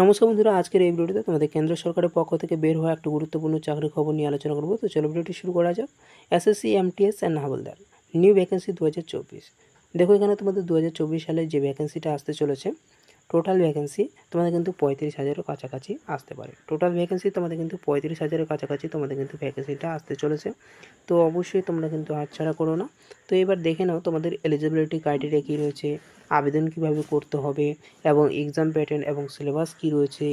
নমস্কার বন্ধুরা, আজকের এই ভিডিওটিতে তোমাদের কেন্দ্র সরকারের পক্ষ থেকে বের হওয়া একটা গুরুত্বপূর্ণ চাকরির খবর নিয়ে আলোচনা করব। তো চলো ভিডিওটি শুরু করা যাক। SSC MTS and হাবলদার new vacancy 2024। দেখো এখানে তোমাদের 2024 সালে যে ভ্যাকেন্সিটা আসতে চলেছে, টোটাল ভ্যাকেন্সি তোমাদের কিন্তু 35,000-এর কাছাকাছি আসতে পারে। টোটাল ভ্যাকেন্সি তোমাদের কিন্তু 35,000-এর কাছাকাছি তোমাদের কিন্তু ভ্যাকেন্সিটা আসতে চলেছে। তো অবশ্যই তোমরা কিন্তু হাতছাড়া করো না। তো এবার দেখে নাও তোমাদের এলিজিবিলিটি ক্রাইটেরিয়া কী রয়েছে, আবেদন কিভাবে করতে হবে এবং এক্সাম প্যাটার্ন এবং সিলেবাস কী রয়েছে,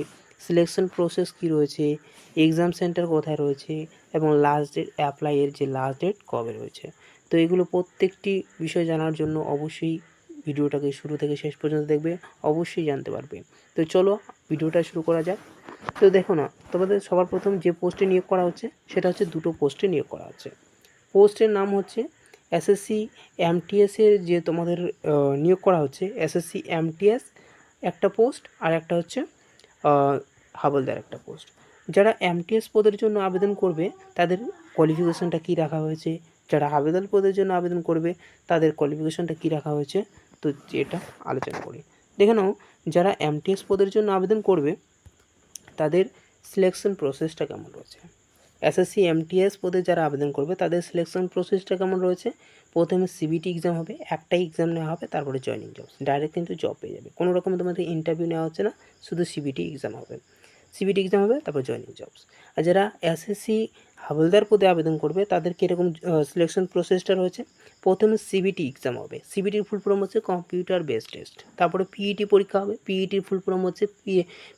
সিলেকশন প্রসেস কী রয়েছে, এক্সাম সেন্টার কোথায় রয়েছে এবং লাস্ট ডেট অ্যাপ্লাইয়ের যে লাস্ট ডেট কবে রয়েছে। তো এগুলো প্রত্যেকটি বিষয় জানার জন্য অবশ্যই ভিডিওটাকে শুরু থেকে শেষ পর্যন্ত দেখবে, অবশ্যই জানতে পারবে। তো চলো ভিডিওটা শুরু করা যাক। তো দেখো না, তোমাদের সবার প্রথম যে পোস্টে নিয়োগ করা হচ্ছে সেটা হচ্ছে দুটো পোস্টে নিয়োগ করা হচ্ছে। পোস্টের নাম হচ্ছে এসএসসি এমটিএসের যে তোমাদের নিয়োগ করা হচ্ছে, এসএসসি এমটিএস একটা পোস্ট আর একটা হচ্ছে হাবলদার একটা পোস্ট। যারা এমটিএস পদের জন্য আবেদন করবে তাদের কোয়ালিফিকেশনটা কী রাখা হয়েছে, যারা হাবলদার পদের জন্য আবেদন করবে তাদের কোয়ালিফিকেশনটা কী রাখা হয়েছে, তো এটা আলোচনা করি। দেখে নাও, যারা এমটিএস পদের জন্য আবেদন করবে তাদের সিলেকশন প্রসেসটা কেমন রয়েছে। এসএসসি এমটিএস পদে যারা আবেদন করবে তাদের সিলেকশন প্রসেসটা কেমন রয়েছে। প্রথমে সিবিটি এক্সাম হবে, একটাই এক্সাম নেওয়া হবে, তারপরে জয়েনিং জব, ডাইরেক্ট কিন্তু জব পেয়ে যাবে। কোনো রকম তোমাদের ইন্টারভিউ নেওয়া হচ্ছে না, শুধু সিবিটি এক্সাম হবে। সিবিটি এক্সাম হবে, তারপর জয়েনিং জবস। আর যারা এসএসসি হাবলদার পদে আবেদন করবে তাদের কীরকম সিলেকশন প্রসেসটা রয়েছে। প্রথমে সিবিটি এক্সাম হবে, সিবিটির ফুল ফর্ম হচ্ছে কম্পিউটার বেসড টেস্ট। তারপরে পিইটি পরীক্ষা হবে, পিইটির ফুল ফর্ম হচ্ছে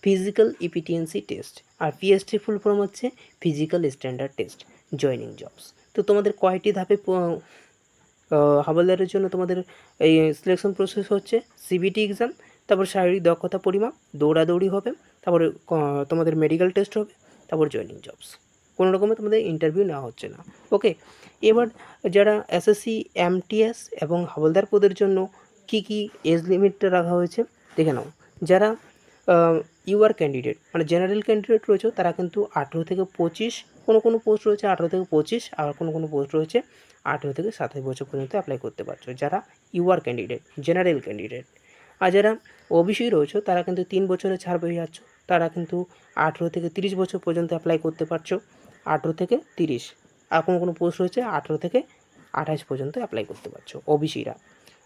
ফিজিক্যাল ইপিটিএনসি টেস্ট। আর পিএসটির ফুল ফর্ম হচ্ছে physical standard test. Joining jobs. তো তোমাদের কয়টি ধাপে হাবলদারের জন্য তোমাদের এই সিলেকশন প্রসেস হচ্ছে সিবিটি এক্সাম, তারপর শারীরিক দক্ষতা পরিমাপ, দৌড়াদৌড়ি হবে, তারপরে তোমাদের মেডিকেল টেস্ট হবে, তারপর জয়েনিং জবস। কোনো রকমে তোমাদের ইন্টারভিউ নেওয়া হচ্ছে না। ওকে, এবার যারা এসএসসি এমটিএস এবং হাবলদার পদের জন্য কি কি এজ লিমিটটা রাখা হয়েছে দেখে নাও। যারা ইউআর ক্যান্ডিডেট মানে জেনারেল ক্যান্ডিডেট রয়েছে তারা কিন্তু 18 থেকে 25, কোনো পোস্ট রয়েছে 18 থেকে 25, আর কোনো পোস্ট রয়েছে 18 থেকে 27 বছর পর্যন্ত অ্যাপ্লাই করতে পারছো, যারা ইউআর ক্যান্ডিডেট জেনারেল ক্যান্ডিডেট। আর যারা ওবিসি রয়েছে তারা কিন্তু 3 বছরে ছাড় পেয়ে যাচ্ছ, তারা কিন্তু 18 থেকে 30 বছর পর্যন্ত অ্যাপ্লাই করতে পারছো, 18 থেকে 30। আর কোনো পোস্ট রয়েছে 18 থেকে 28 পর্যন্ত অ্যাপ্লাই করতে পারছো ওবিসিরা।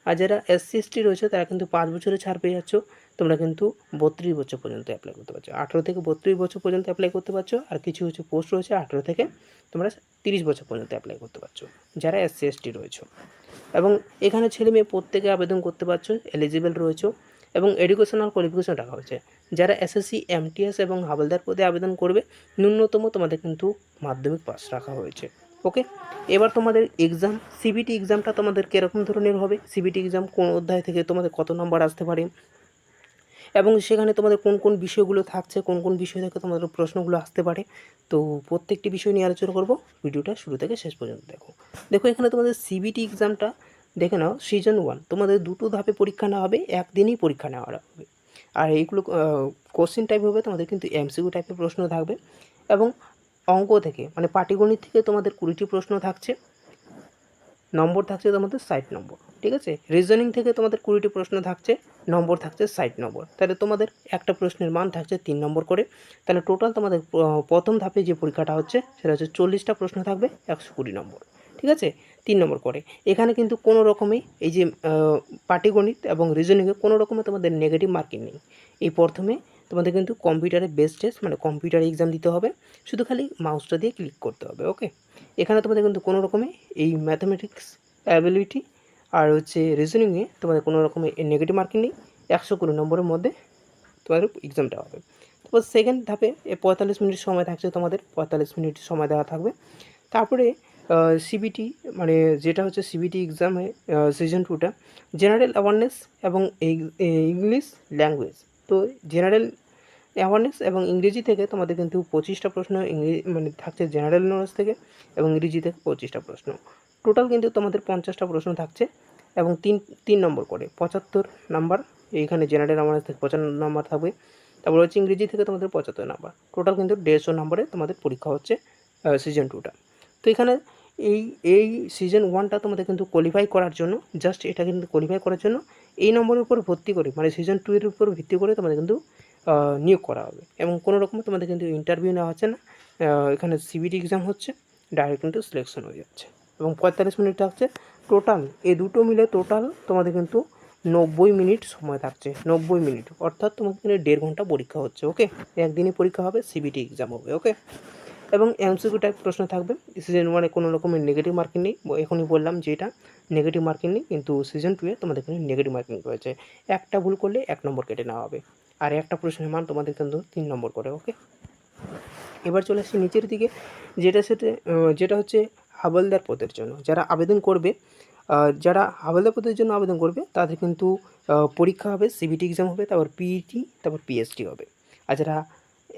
আর যারা এসসি এসটি রয়েছে তারা কিন্তু 5 বছরে ছাড় পেয়ে যাচ্ছ, তোমরা কিন্তু 32 বছর পর্যন্ত অ্যাপ্লাই করতে পারছো, 18 থেকে 32 বছর পর্যন্ত অ্যাপ্লাই করতে পারছো। আর কিছু পোস্ট রয়েছে 18 থেকে তোমরা 30 বছর পর্যন্ত অ্যাপ্লাই করতে পারছো, যারা এসসি এসটি রয়েছে। এবং এখানে ছেলে মেয়ে প্রত্যেকে আবেদন করতে পারছো, এলিজিবল রয়েছে। এবং এডুকেশনাল কোয়ালিফিকেশন রাখা হয়েছে। যারা এসএসসি এমটিএস এবং হাবলদার পদে আবেদন করবে ন্যূনতম তোমাদের কিন্তু মাধ্যমিক পাস রাখা হয়েছে। ওকে, এবার তোমাদের এক্সাম সিবিটি এক্সামটা তোমাদের কীরকম ধরনের হবে, সিবিটি এক্সাম কোন অধ্যায় থেকে তোমাদের কত নম্বর আসতে পারে এবং সেখানে তোমাদের কোন কোন বিষয়গুলো থাকছে, কোন বিষয় থেকে তোমাদের প্রশ্নগুলো আসতে পারে। তো প্রত্যেকটি বিষয় নিয়ে আলোচনা করব, ভিডিওটা শুরু থেকে শেষ পর্যন্ত দেখো। এখানে তোমাদের সিবিটি এক্সামটা দেখে নাও। সিজন 1 তোমাদের দুটো ধাপে পরীক্ষা নেওয়া হবে, একদিনই পরীক্ষা নেওয়া হবে। আর এইগুলো কোশ্চেন টাইপ হবে, তোমাদের কিন্তু এমসিকিউ টাইপের প্রশ্ন থাকবে এবং অঙ্ক থেকে মানে পাটিগণিত থেকে তোমাদের 20টি প্রশ্ন থাকছে, নম্বর থাকছে তোমাদের 60 নম্বর। ঠিক আছে, রিজনিং থেকে তোমাদের 20টি প্রশ্ন থাকছে, নম্বর থাকছে 60 নম্বর। তাহলে তোমাদের একটা প্রশ্নের মান থাকছে 3 নম্বর করে। তাহলে টোটাল তোমাদের প্রথম ধাপে যে পরীক্ষাটা হচ্ছে সেটা হচ্ছে 40টা প্রশ্ন থাকবে, 120 নম্বর। ঠিক আছে, 3 নম্বর করে। এখানে কিন্তু কোনো রকমই এই যে পাটিগণিত এবং রিজনিংয়ে কোনো রকমে তোমাদের নেগেটিভ মার্কিং নেই। এই প্রথমে তোমাদের কিন্তু কম্পিউটারে বেস্ট টেস্ট মানে কম্পিউটার এক্সাম দিতে হবে, শুধু খালি মাউসটা দিয়ে ক্লিক করতে হবে। ওকে, এখানে তোমাদের কিন্তু কোনো রকমে এই ম্যাথামেটিক্স অ্যাবিলিটি আর হচ্ছে রিজনিংয়ে তোমাদের কোনো রকমের নেগেটিভ মার্কিং নেই। 120 নম্বরের মধ্যে তোমাদের এক্সামটা হবে। তারপর সেকেন্ড ধাপে 45 মিনিট সময় থাকছে, তোমাদের 45 মিনিট সময় দেওয়া থাকবে। তারপরে সিবিটি মানে যেটা হচ্ছে সিবিটি এক্সামে সিজন 2টা জেনারেল অ্যাওয়ারনেস এবং ইংলিশ ল্যাঙ্গুয়েজ। তো জেনারেল অ্যাওয়ারনেস এবং ইংরেজি থেকে তোমাদের কিন্তু 25টা প্রশ্ন মানে থাকছে জেনারেল নলেজ থেকে, এবং ইংরেজি থেকে 25টা প্রশ্ন। টোটাল কিন্তু তোমাদের 50টা প্রশ্ন থাকছে এবং তিন নম্বর করে 75 নাম্বার। এইখানে জেনারেল অ্যাওয়ারনেস থেকে 55 নাম্বার থাকবে। তারপর হচ্ছে ইংরেজি থেকে তোমাদের 75 নাম্বার। টোটাল কিন্তু 150 নাম্বারে তোমাদের পরীক্ষা হচ্ছে সিজন 2টা। তো এখানে এই সিজন 1টা তোমাদের কিন্তু কোয়ালিফাই করার জন্য, জাস্ট এটা কিন্তু কোয়ালিফাই করার জন্য এই নম্বরের উপর ভিত্তি করে মানে সিজন 2 এর উপর ভিত্তি করে তোমাদের কিন্তু নিয়োগ করা হবে এবং কোনো রকম তোমাদের কিন্তু ইন্টারভিউ নেওয়া হচ্ছে না। এখানে সিবিটি এক্সাম হচ্ছে, ডাইরেক্ট কিন্তু সিলেকশন হয়ে যাচ্ছে এবং 45 মিনিট থাকছে টোটাল। এই দুটো মিলে টোটাল তোমাদের কিন্তু 90 মিনিট সময় থাকছে, 90 মিনিট, অর্থাৎ তোমাদের কিন্তু 1.5 ঘন্টা পরীক্ষা হচ্ছে। ওকে, একদিনই পরীক্ষা হবে, সিবিটি এক্সাম হবে। ওকে, এবং এমসিকিউ টাইপ প্রশ্ন থাকবে। সিজন 1-এ কোনো রকমের নেগেটিভ মার্কিং নেই, এখনই বললাম যে এটা নেগেটিভ মার্কিং নেই, কিন্তু সিজন 2-এ তোমাদের কিন্তু নেগেটিভ মার্কিং রয়েছে। একটা ভুল করলে 1 নম্বর কেটে নেওয়া হবে, আর একটা প্রশ্নের মান তোমাদের কিন্তু 3 নম্বর করে। ওকে, এবার চলে আসছি নিচের দিকে, যেটা হচ্ছে হাবলদার পদের জন্য যারা আবেদন করবে। যারা হাবলদার পদের জন্য আবেদন করবে তাদের কিন্তু পরীক্ষা হবে, সিবিটি এক্সাম হবে, তারপর পিইটি, তারপর পিএসটি হবে। আর যারা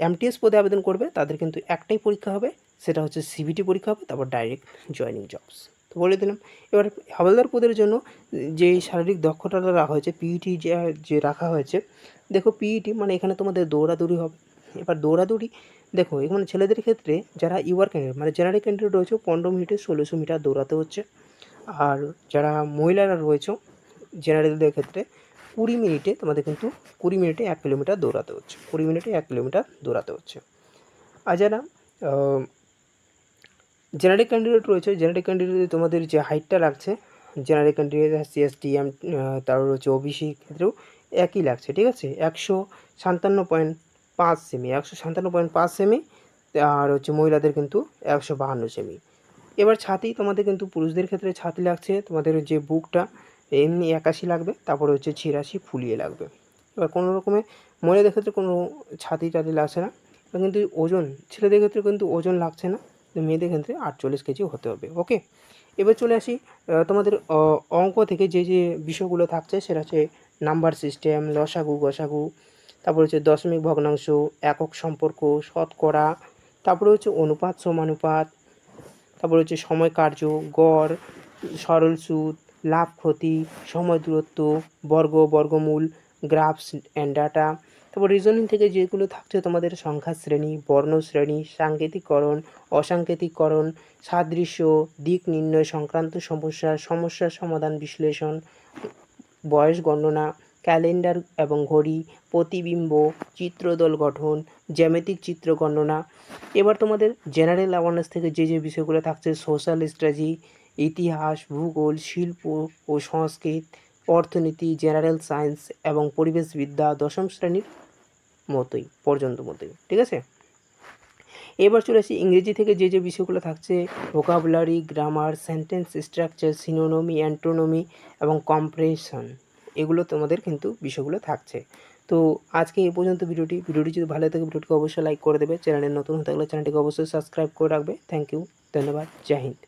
এমটিএস পদে আবেদন করবে তাদের কিন্তু একটাই পরীক্ষা হবে, সেটা হচ্ছে সিবিটি পরীক্ষা হবে, তারপর ডাইরেক্ট জয়েনিং জবস। তো বলে দিলাম। এবার হাবলদার পদের জন্য যে শারীরিক দক্ষতাটা রাখা হয়েছে, পিইটি যে রাখা হয়েছে, দেখো পিইটি মানে এখানে তোমাদের দৌড়াদৌড়ি হবে। এবার দৌড়াদৌড়ি দেখো, এখানে ছেলেদের ক্ষেত্রে যারা ইউআর ক্যান্ডিডেট মানে জেনারেল ক্যান্ডিডেট রয়েছে 15 মিনিটে 1600 মিটার দৌড়াতে হচ্ছে। আর যারা মহিলারা রয়েছে জেনারেলদের ক্ষেত্রে 20 মিনিটে তোমাদের কিন্তু 20 মিনিটে 1 কিলোমিটার দৌড়াতে হচ্ছে, 20 মিনিটে 1 কিলোমিটার দৌড়াতে হচ্ছে। আর যারা জেনারেল ক্যান্ডিডেট রয়েছে, জেনারেল ক্যান্ডিডেটে তোমাদের যে হাইটটা লাগছে, জেনারেল ক্যান্ডিডেট সিএসটি তারপর হচ্ছে ওবিসি ক্ষেত্রেও একই লাগছে, ঠিক আছে, 157.5 সেমি, 157.5 সেমি। আর হচ্ছে মহিলাদের কিন্তু 152 সেমি। এবার ছাতি তোমাদের কিন্তু পুরুষদের ক্ষেত্রে ছাতি লাগছে তোমাদের যে বুকটা এমনি 81 লাগবে, তারপরে হচ্ছে 86 ফুলিয়ে লাগবে। এবার কোনো রকমে মহিলাদের ক্ষেত্রে কোনো ছাতি টাতি লাগছে না, কিন্তু ওজন ছেলেদের ক্ষেত্রে কিন্তু ওজন লাগছে না, মেয়েদের ক্ষেত্রে 48 কেজি হতে হবে। ওকে, এবার চলে আসি তোমাদের অঙ্ক থেকে যে বিষয়গুলো থাকছে সেটা হচ্ছে নাম্বার সিস্টেম, লসাগু গসাগু, তারপরে হচ্ছে দশমিক ভগ্নাংশ, একক সম্পর্ক, শতকরা, তারপরে হচ্ছে অনুপাত সমানুপাত, তারপরে হচ্ছে সময় কার্য, গড়, সরল সুদ, লাভ ক্ষতি, সময় দূরত্ব, বর্গমূল, গ্রাফস অ্যান্ড ডাটা। তারপর রিজনিং থেকে যেগুলো থাকছে তোমাদের সংখ্যা শ্রেণী, বর্ণ শ্রেণী, সাংকেতিকরণ, অসাংকেতিকরণ, সাদৃশ্য, দিক নির্ণয় সংক্রান্ত সমস্যার সমাধান বিশ্লেষণ, বয়স গণনা, ক্যালেন্ডার এবং ঘড়ি, প্রতিবিম্ব, চিত্রদল গঠন, জ্যামিতিক চিত্র গণনা। এবার তোমাদের জেনারেল অ্যাওয়ারনেস থেকে যে বিষয়গুলো থাকছে সোশ্যাল স্ট্র্যাটেজি, ইতিহাস, ভূগোল, শিল্প ও সংস্কৃত, অর্থনীতি, জেনারেল সায়েন্স এবং পরিবেশবিদ্যা 10ম শ্রেণীর মতোই ঠিক আছে। এবার চলে আসি ইংরেজি থেকে যে বিষয়গুলো থাকছে ভোকাবুলারি, গ্রামার, সেন্টেন্স স্ট্রাকচার, সিনোনমি, অ্যান্টোনমি এবং কম্প্রেশন, এগুলো তোমাদের কিন্তু বিষয়গুলো থাকছে। তো আজকে এই পর্যন্ত ভিডিওটি যদি ভালো থাকে ভিডিওটিকে অবশ্যই লাইক করে দেবে, চ্যানেলে নতুন হতে থাকলে চ্যানেলটিকে অবশ্যই সাবস্ক্রাইব করে রাখবে। থ্যাংক ইউ, ধন্যবাদ, জয় হিন্দ।